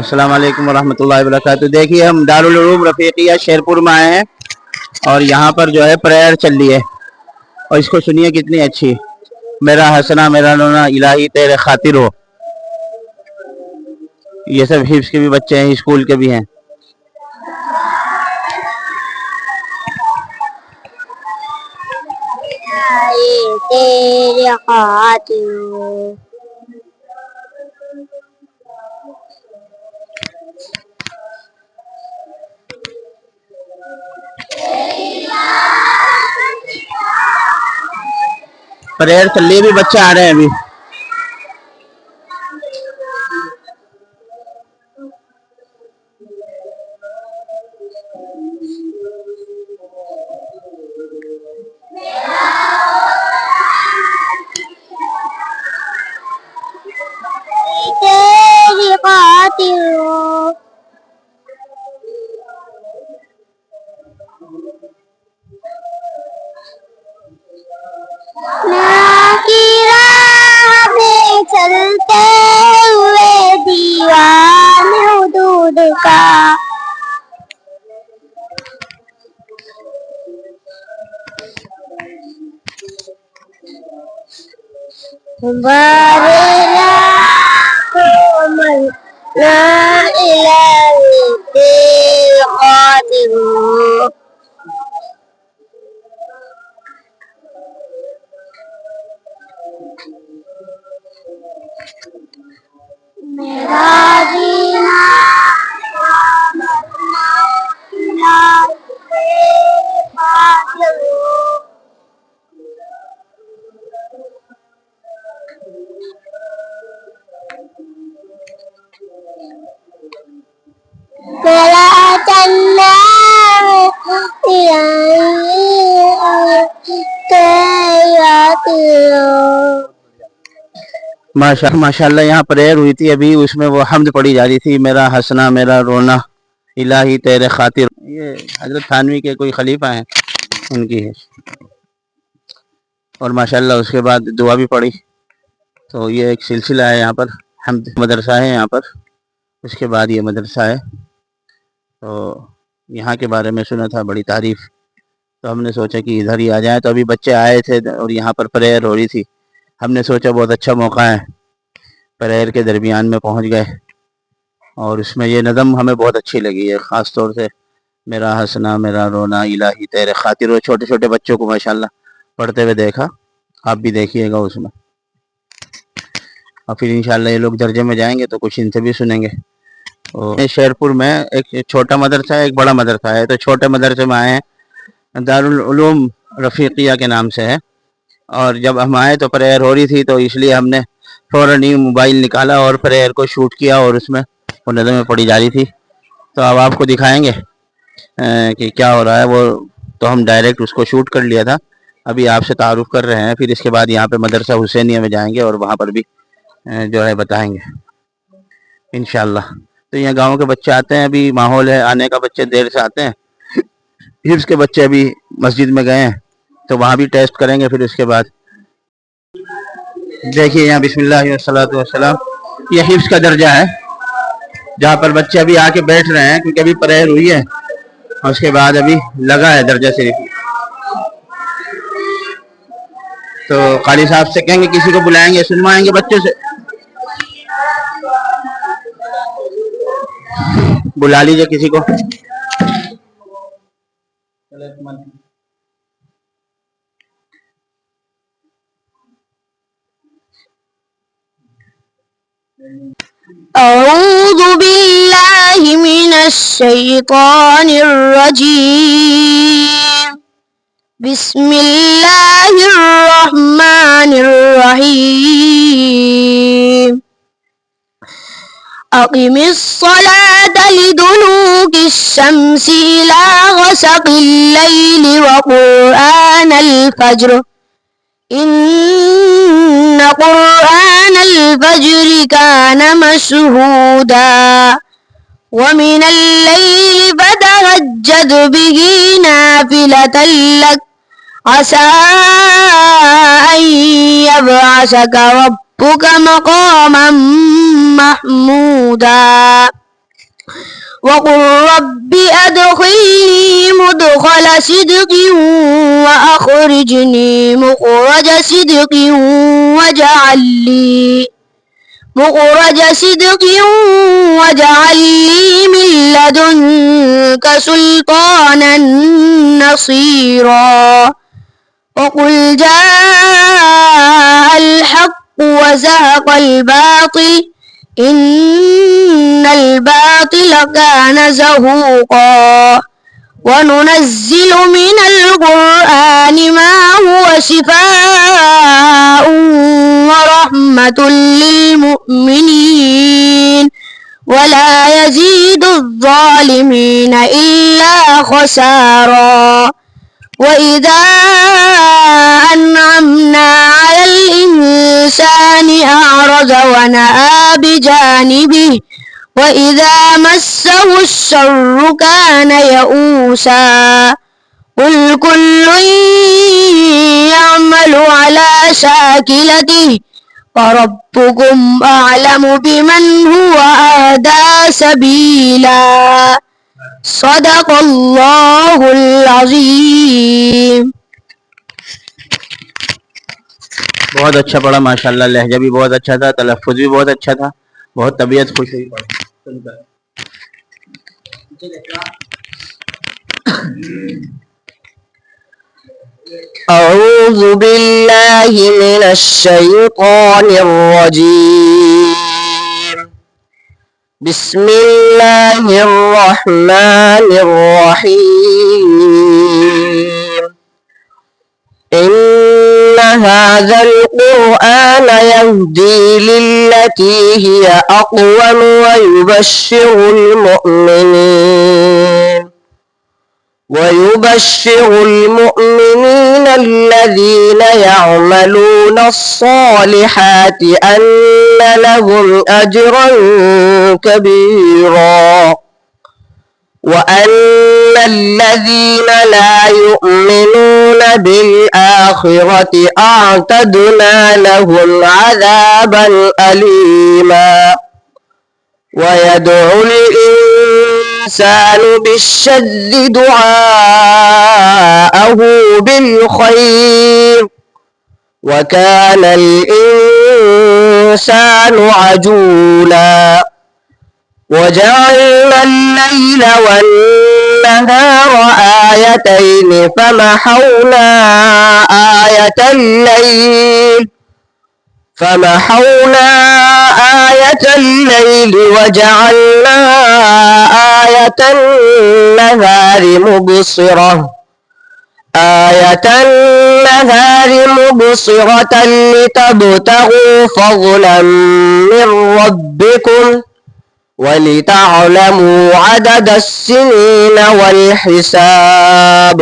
السلام علیکم ورحمۃ اللہ وبرکاتہ۔ دیکھیے ہم دارالعلوم رفیقیہ شیرپور میں آئے ہیں اور یہاں پر جو ہے پریئر چل رہی ہے اور اس کو سنیے کتنی اچھی۔ میرا ہنسنا میرا رونا الہی تیرے خاطر ہو۔ یہ سب حفظ کے بھی بچے ہیں، اسکول کے بھی ہیں۔ تیرے خاطر ہو۔ پریئر چل رہی ہے، بھی بچے آ رہے ہیں ابھی۔ تیری خاطر ہو۔ کی راہ پہ چلتے ہوئے دیوان حدود کا ہمارے لاکھوں من لا الہی تیری خاطر ہو۔ میرا جینا مرنا الہی تیری خاطر ہو۔ میرا چلنا ماشاء اللہ یہاں پریئر ہوئی تھی ابھی، اس میں وہ حمد پڑھی جا رہی تھی، میرا ہنسنا میرا رونا الہی تیرے خاطر۔ یہ حضرت تھانوی کے کوئی خلیفہ ہیں، ان کی ہے۔ اور ماشاءاللہ اس کے بعد دعا بھی پڑھی۔ تو یہ ایک سلسلہ ہے، یہاں پر حمد مدرسہ ہے یہاں پر، اس کے بعد یہ مدرسہ ہے۔ تو یہاں کے بارے میں سنا تھا بڑی تعریف، تو ہم نے سوچا کہ ادھر ہی آ جائیں۔ تو ابھی بچے آئے تھے اور یہاں پر پریئر ہو رہی تھی، ہم نے سوچا بہت اچھا موقع ہے، پریئر کے درمیان میں پہنچ گئے۔ اور اس میں یہ نظم ہمیں بہت اچھی لگی ہے، خاص طور سے میرا ہنسنا میرا رونا الہی تیرے خاطر ہو۔ چھوٹے چھوٹے بچوں کو ماشاءاللہ پڑھتے ہوئے دیکھا، آپ بھی دیکھیے گا اس میں۔ اور پھر انشاءاللہ یہ لوگ درجے میں جائیں گے تو کچھ ان سے بھی سنیں گے۔ شیرپور میں ایک چھوٹا مدرسہ ہے، ایک بڑا مدرسہ ہے۔ تو چھوٹے مدرسے میں آئے ہیں، دارالعلوم رفیقیہ کے نام سے ہے۔ اور جب ہم آئے تو پریئر ہو رہی تھی، تو اس لیے ہم نے فوراً ہی موبائل نکالا اور پریئر کو شوٹ کیا، اور اس میں وہ نظمیں پڑھی جا رہی تھی۔ تو اب آپ کو دکھائیں گے کہ کیا ہو رہا ہے وہ، تو ہم ڈائریکٹ اس کو شوٹ کر لیا تھا۔ ابھی آپ سے تعارف کر رہے ہیں، پھر اس کے بعد یہاں پہ مدرسہ حسینیہ میں جائیں گے اور وہاں پر بھی جو ہے بتائیں گے انشاءاللہ۔ تو یہاں گاؤں کے بچے آتے ہیں، ابھی ماحول ہے آنے کا، بچے دیر سے آتے ہیں۔ حفظ کے بچے ابھی مسجد میں گئے ہیں، تو وہاں بھی ٹیسٹ کریں گے۔ پھر اس کے بعد دیکھیے یہاں بسم اللہ والصلاۃ والسلام، یہ حفظ کا درجہ ہے جہاں پر بچے ابھی آ کے بیٹھ رہے ہیں، کیونکہ ابھی پریئر ہوئی ہے اور اس کے بعد ابھی لگا ہے درجہ شریف۔ تو قاری صاحب سے کہیں گے کسی کو بلائیں گے، سنوائیں گے بچوں سے، بلا لیجئے کسی کو۔ اعوذ باللہ من الشیطان الرجیم، بسم اللہ الرحمن الرحیم۔ اقم الصلاة لدلوک الشمس الى غسق اللیل وقرآن الفجر ان قرآن الفجر كان مشهودا ومن الليل فتهجد به نافلة لك عسى أن يبعثك ربك مقاما محمودا۔ وقل رب أدخلني مدخل صدق وأخرجني مخرج صدق واجعل لي من لدنك سلطانا نصيرا وقل جاء الحق وزهق الباطل إن الباطل كان زهوقا وننزل من القرآن ما هو شفاء ورحمة للمؤمنين ولا يزيد الظالمين إلا خسارا وإذا أنعمنا على الإنسان أعرض ونأى بجانبه وإذا مسه الشر كان يئوسا قل كل يعمل على شاكلته فربكم أعلم بمن هو أهدى سبيلا صدق اللہ العظیم. بہت اچھا پڑھا ماشاءاللہ. لہجہ بھی بہت اچھا تھا, تلفظ بھی بہت اچھا تھا, بہت طبیعت خوش ہوئی پڑھ سن کر. اعوذ باللہ من الشیطان الرجیم. بسم اللہ الرحمن الرحیم. إن هذا القرآن يهدي للتي هي أقوم ويبشر المؤمنين الذين يعملون الصالحات أن لهم أجرا كبيرا وأن الذين لا يؤمنون بالآخرة أعتدنا لهم عذابا أليما. ويدعو الإنسان بالشر دعاءه بالخير وكان الإنسان عجولا. وجعلنا الليل والنهار آيتين فمحونا آية الليل وجعلنا آية النهار مبصرة لتبتغوا فضلا من ربكم ولتعلموا عدد السنين والحساب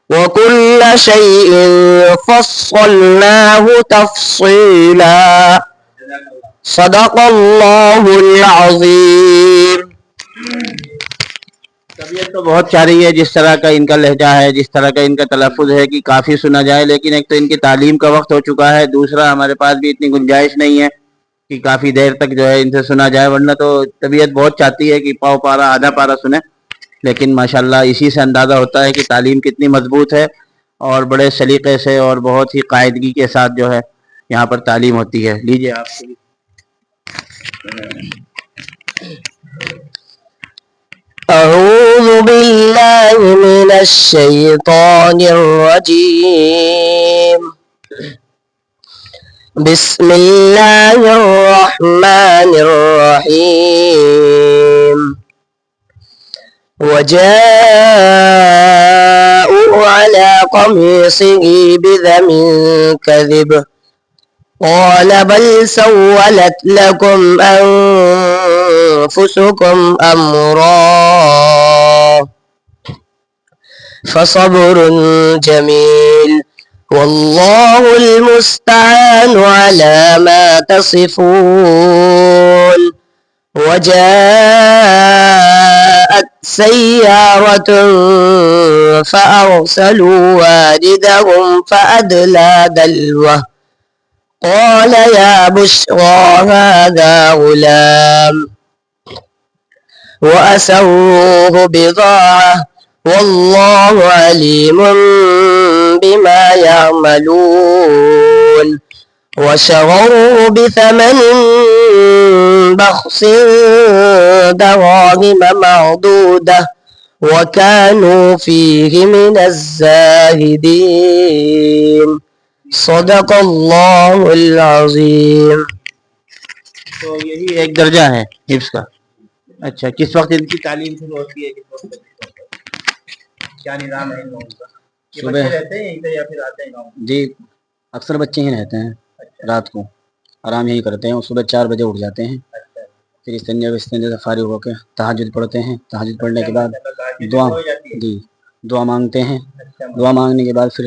وكل شيء فصلناه تفصيلا صدق اللہ العظیم. طبیعت تو بہت چاہ رہی ہے, جس طرح کا ان کا لہجہ ہے, جس طرح کا ان کا تلفظ ہے کہ کافی سنا جائے, لیکن ایک تو ان کی تعلیم کا وقت ہو چکا ہے, دوسرا ہمارے پاس بھی اتنی گنجائش نہیں ہے کہ کافی دیر تک جو ہے ان سے سنا جائے, ورنہ تو طبیعت بہت چاہتی ہے کہ پاؤ پارا آدھا پارا سنیں. لیکن ماشاءاللہ اسی سے اندازہ ہوتا ہے کہ تعلیم کتنی مضبوط ہے اور بڑے سلیقے سے اور بہت ہی قاعدگی کے ساتھ جو ہے یہاں پر تعلیم ہوتی ہے. لیجئے آپ سے اعوذ باللہ من الشیطان الرجیم. بسم اللہ الرحمن الرحیم. وجاءوا على قميصه بدم كذب قال بل سولت لكم أنفسكم أمرا فصبر جميل والله المستعان على ما تصفون. وجاءت سيارة فأرسلوا واردهم فأدلى دلوه قال يا بشرى هذا غلام وأسروه بضاعة والله عليم بما يعملون وشروه بثمن بخس دراهم معدودة وكانوا فيه من الزاهدين صدق اللہ العظیم. تو یہی ایک درجہ ہے حفظ کا. اچھا کس وقت ان کی تعلیم شروع ہوتی ہے, کس وقت کیا نظام ہے ان لوگوں کا؟ صبح رہتے ہیں یہیں پہ یا پھر آتے ہیں گاؤں؟ جی اکثر بچے ہی رہتے ہیں, رات کو آرام یہی کرتے ہیں, اور صبح 4 بجے اٹھ جاتے ہیں, پھر استنجا سے فارغ ہو کے تہجد پڑھتے ہیں. تہجد پڑھنے کے بعد دعا مانگتے ہیں. دعا مانگنے کے بعد پھر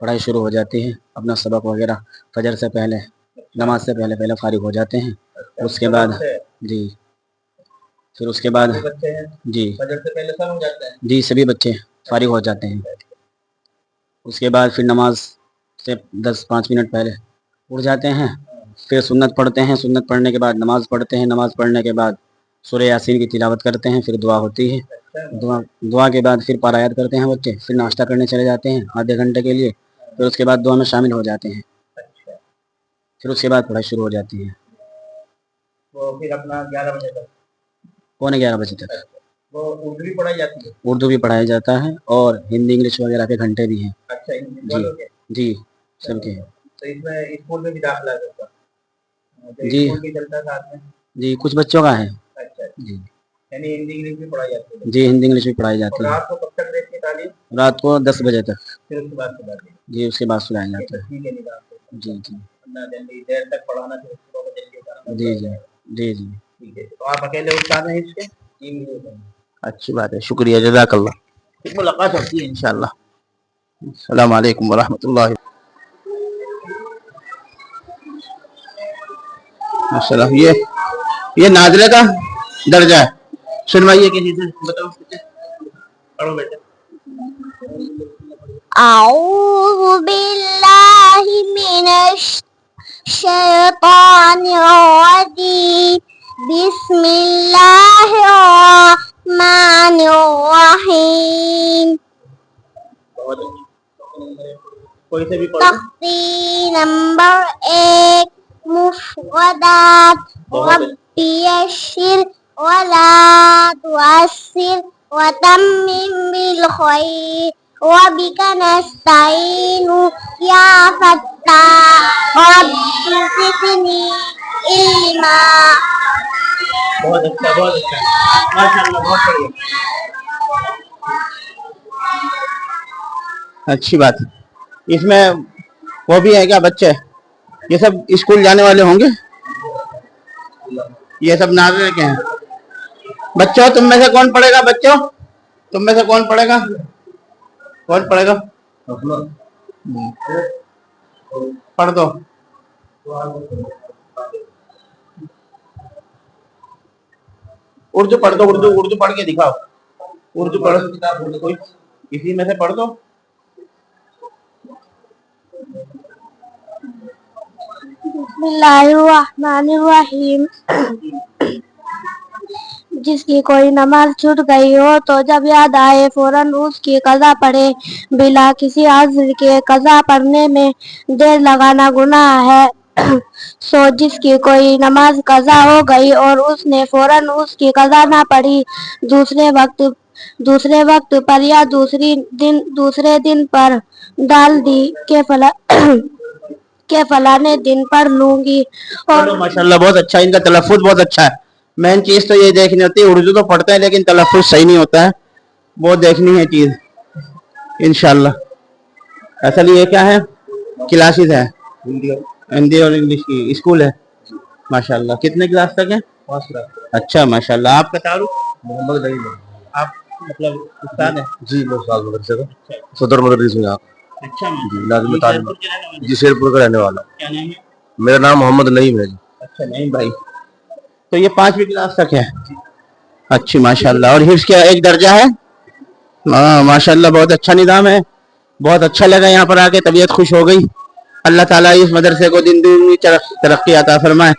پڑھائی شروع ہو جاتی ہے. اپنا سبق وغیرہ فجر سے پہلے, نماز سے پہلے فارغ ہو جاتے ہیں. اس کے بعد جی پھر اس کے بعد جی فجر سے پہلے سب ہو جاتا ہے, جی سبھی بچے فارغ ہو جاتے ہیں. اس کے بعد پھر نماز سے 10-5 منٹ پہلے اٹھ جاتے ہیں. پھر سنت پڑھتے ہیں. سنت پڑھنے کے بعد نماز پڑھتے ہیں. نماز پڑھنے کے بعد سورہ یاسین کی تلاوت کرتے ہیں. پھر دعا ہوتی ہے. دعا کے بعد پھر پارایات کرتے ہیں بچے. پھر ناشتہ کرنے چلے جاتے ہیں آدھے گھنٹے کے لیے. پھر اس کے بعد دعا میں شامل ہو جاتے ہیں. پھر اس کے بعد پڑھائی شروع ہو جاتی ہے. وہ پھر اپنا 11 بجے تک, 11:15 بجے تک اردو بھی پڑھائی جاتی ہے. اردو بھی پڑھایا جاتا ہے, اور ہندی انگلش وغیرہ کے گھنٹے بھی ہیں. جی سب کے ہیں. تو اس میں اسکول میں بھی داخلہ ہوتا ہے جی کچھ بچوں کا ہے. جی یعنی ہندی انگلش بھی پڑھائی جاتی ہے. جی ہندی انگلش بھی پڑھائی جاتی ہے. رات کو کب تک رہتی ہے تعلیم؟ رات کو 10 بجے تک. پھر اس کے بعد جی اس کے بعد سلایا جاتا ہے. جی جی دیر تک پڑھانا. جی جی جی جی ٹھیک ہے. تو آپ اکیلے استاد ہیں اس کے؟ اچھی بات ہے, شکریہ, جزاک اللہ. پھر ملاقات ہوتی ہے انشاءاللہ. السلام علیکم ورحمۃ اللہ. السلام. یہ نازلہ کا درجہ ہے. سنوائیے کسی سے, بتاؤ پڑھو بیٹے. اعوذ باللہ من الشیطان الرجیم بسم اللہ الرحمن الرحیم. تختی نمبر 1 مفردات ربی یسر ولا تعسر وتمم بالخیر وبک نستعین یا فتاح رب زدنی علما. بہت اچھا, بہت اچھا, ماشاءاللہ, بہت بڑھیا. اچھی بات. اس میں وہ بھی ہے کیا بچے؟ یہ سب اسکول جانے والے ہوں گے, یہ سب نازلے کے ہیں. بچوں تم میں سے کون پڑھے گا؟ بچوں تم میں سے کون پڑھے گا؟ کون پڑھے گا؟ پڑھ دو. اردو پڑھ دو. اردو پڑھ کے دکھاؤ. اردو پڑھو, کوئی کسی میں سے پڑھ دو. بسم اللہ الرحمن الرحیم. جس کی کوئی نماز چھوٹ گئی ہو تو جب یاد آئے فوراً اس کی قضا پڑھے. بلا کسی عذر کے قضا پڑھنے میں دیر لگانا گناہ ہے. سو جس کی کوئی نماز قضا ہو گئی اور اس نے فوراً اس کی قضا نہ پڑھی, دوسرے وقت پر یا دوسرے دن پر ڈال دی کہ فلانے دن پڑھ لوں گی. اور ماشاءاللہ بہت اچھا, ان کا تلفظ بہت اچھا ہے. مین چیز تو یہ دیکھنی ہوتی ہے, اردو تو پڑھتے ہیں لیکن تلفظ صحیح نہیں ہوتا ہے, وہ دیکھنی ہے چیز انشاءاللہ. اصل یہ کیا ہے, کلاسز ہے, ہندی اور انگلش کی اسکول ہے. ماشاءاللہ. کتنے کلاس تک ہے؟ 5 کلاس. اچھا ماشاءاللہ. آپ کا تعارف؟ محمد نعیم. آپ مطلب استاد ہیں؟ جی میں استاد مدرسے کا, صدر مدرس ہوں. آپ اچھا جی لازمی تعلیم. جی شیر پور کا رہنے والا. کیا نام ہے؟ میرا نام محمد نعیم ہے. اچھا نعیم بھائی. تو یہ 5ویں کلاس تک ہے. اچھی ماشاءاللہ. اور حفظ کیا ایک درجہ ہے؟ ماشاءاللہ بہت اچھا نظام ہے. بہت اچھا لگا یہاں پر آ کے, طبیعت خوش ہو گئی. اللہ تعالیٰ اس مدرسے کو دن دن ترقی عطا فرمائے.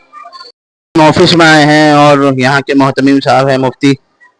آفس میں آئے ہیں اور یہاں کے محتمم صاحب ہیں مفتی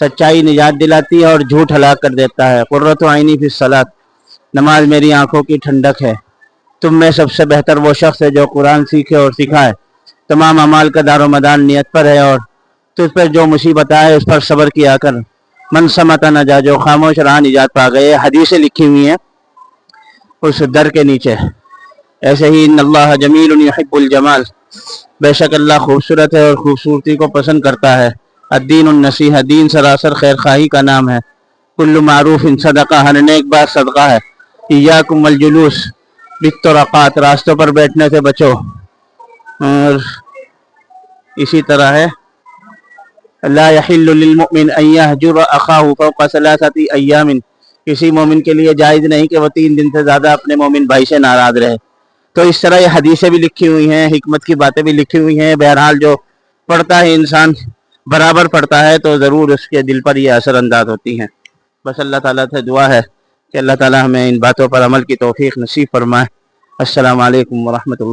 سچائی نجات دلاتی ہے اور جھوٹ ہلاک کر دیتا ہے۔ قرۃ عینی فی الصلاۃ، نماز میری آنکھوں کی ٹھنڈک ہے۔ تم میں سب سے بہتر وہ شخص ہے جو قرآن سیکھے اور سکھائے۔ تمام اعمال کا دار و مدار نیت پر ہے، اور تجھ پر جو مصیبت آئے اس پر صبر کیا کر۔ من صمت نجا، جو خاموش رہا نجات پا گئے۔ حدیثیں لکھی ہوئی ہیں اس در کے نیچے۔ ایسے ہی ان اللہ جمیل یحب الجمال، بے شک اللہ خوبصورت ہے اور خوبصورتی کو پسند کرتا ہے۔ الدین النصیحہ، دین سراسر خیر خواہی کا نام ہے۔ کل معروف صدقہ، ہر نیک بات صدقہ ہے۔ ایاکم والجلوس بالطرقات، راستوں پر بیٹھنے سے بچو۔ اور اسی طرح ہے لا یحل للمؤمن ان یہجر اخاہ فوق ثلاثۃ ایام، کسی مومن کے لیے جائز نہیں کہ وہ 3 دن سے زیادہ اپنے مومن بھائی سے ناراض رہے۔ تو اس طرح یہ حدیثیں بھی لکھی ہوئی ہیں، حکمت کی باتیں بھی لکھی ہوئی ہیں۔ بہرحال جو پڑھتا ہے انسان، برابر پڑھتا ہے تو ضرور اس کے دل پر یہ اثر انداز ہوتی ہیں۔ بس اللہ تعالیٰ سے دعا ہے کہ اللہ تعالیٰ ہمیں ان باتوں پر عمل کی توفیق نصیب فرمائے۔ السلام علیکم ورحمۃ اللہ۔